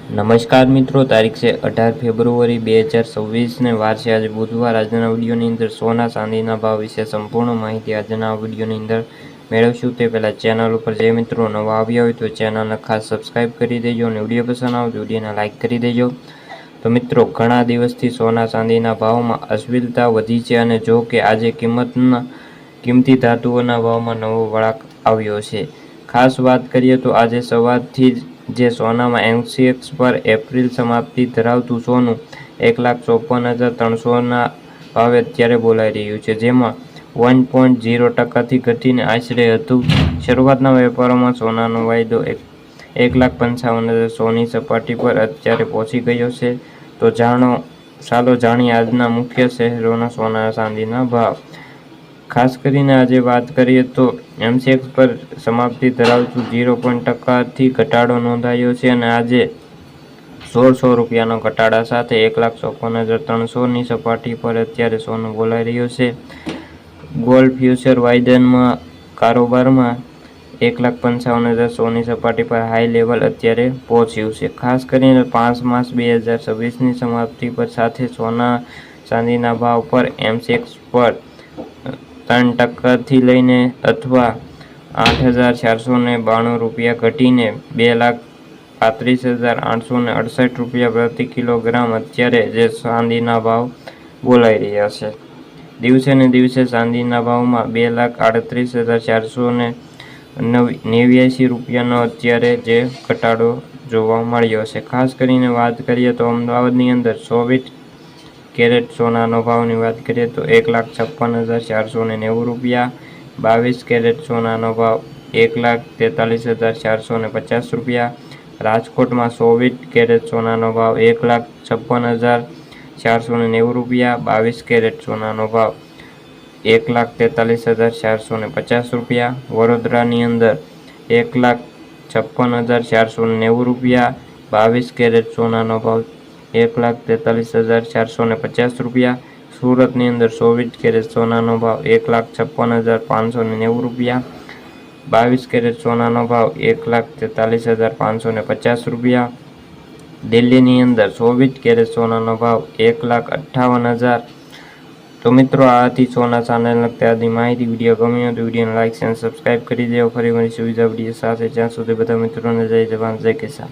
નમસ્કાર મિત્રો, તારીખ છે 18 ફેબ્રુઆરી 2026 ને વાર છે આજે બુધવાર। આજના વિડીયોની અંદર સોના ચાંદીના ભાવ વિશે સંપૂર્ણ માહિતી આજના વિડીયોની અંદર મેળવશું। તે પહેલાં ચેનલ ઉપર જે મિત્રો નવા આવ્યા હોય તો ચેનલને ખાસ સબસ્ક્રાઈબ કરી દેજો અને વિડીયો પસંદ આવે તો વિડીયોને લાઇક કરી દેજો। તો મિત્રો, ઘણા દિવસથી સોના ચાંદીના ભાવમાં અસ્થિરતા વધી છે અને જો કે આજે કિંમતી ધાતુઓના ભાવમાં નવો વળાંક આવ્યો છે। ખાસ વાત કરીએ તો આજે સવારથી જે સોનામાં એમસીએક્સ પર એપ્રિલ સમાપ્તિ ધરાવતું સોનું 1,54,300ના ભાવે અત્યારે બોલાઈ રહ્યું છે, જેમાં 1.0% ઘટીને આશરે હતું। શરૂઆતના વેપારોમાં સોનાનો વાયદો 1,55,100ની સપાટી પર અત્યારે પહોંચી ગયો છે। તો ચાલો જાણીએ આજના મુખ્ય શહેરોના સોના ચાંદીના ભાવ। ખાસ કરીને આજે વાત કરીએ તો એમસીએક્સ પર સમાપ્તિ ધરાવતું 0.% ઘટાડો નોંધાયો છે અને આજે 1,600 રૂપિયાનો ઘટાડા સાથે 1,54,300ની સપાટી પર અત્યારે સોનું બોલાઈ રહ્યું છે। ગોલ્ડ ફ્યુચર વાયદામાં કારોબારમાં 1,55,100ની સપાટી પર હાઈ લેવલ અત્યારે પહોંચ્યું છે। ખાસ કરીને 5 માર્ચ 2026ની સમાપ્તિ પર સાથે સોના ચાંદીના ભાવ પર એમસીએક્સ પર 3%થી લઈને અથવા 8,492 રૂપિયા ઘટીને 2,35,868 રૂપિયા પ્રતિ કિલોગ્રામ અત્યારે જે ચાંદીના ભાવ બોલાઈ રહ્યા છે। દિવસે ને દિવસે ચાંદીના ભાવમાં 2,38,489 રૂપિયાનો અત્યારે જે ઘટાડો જોવા મળ્યો છે। ખાસ કરીને વાત કરીએ તો અમદાવાદની અંદર 24 કેરેટ સોનાનો ભાવની વાત કરીએ તો 1,56,490 રૂપિયા, 22 કેરેટ સોનાનો ભાવ 1,43,450 રૂપિયા, રાજકોટમાં 24 કેરેટ સોનાનો ભાવ 1,56,490 રૂપિયા, 22 કેરેટ સોનાનો ભાવ 1,43,450 રૂપિયા, વડોદરાની અંદર 1,56,490 રૂપિયા, 22 કેરેટ સોનાનો ભાવ 1,43,450 રૂપિયા, સુરતની અંદર 24 કેરેટ સોનાનો ભાવ 1,56,590 રૂપિયા, 22 કેરેટ સોનાનો ભાવ 1,43,550 રૂપિયા, દિલ્હીની અંદર 24 કેરેટ સોનાનો ભાવ 1,58,000। તો મિત્રો, આ હતી સોના ચાંદીને લગતી આજની માહિતી। વિડીયો ગમ્યો તો વિડીયોને લાઇક અને સબસ્ક્રાઈબ કરી દેવો। ફરી મળીશું બીજા વિડીયો સાથે, જ્યાં સુધી બધા મિત્રોને જય જવાન જય કિસાન।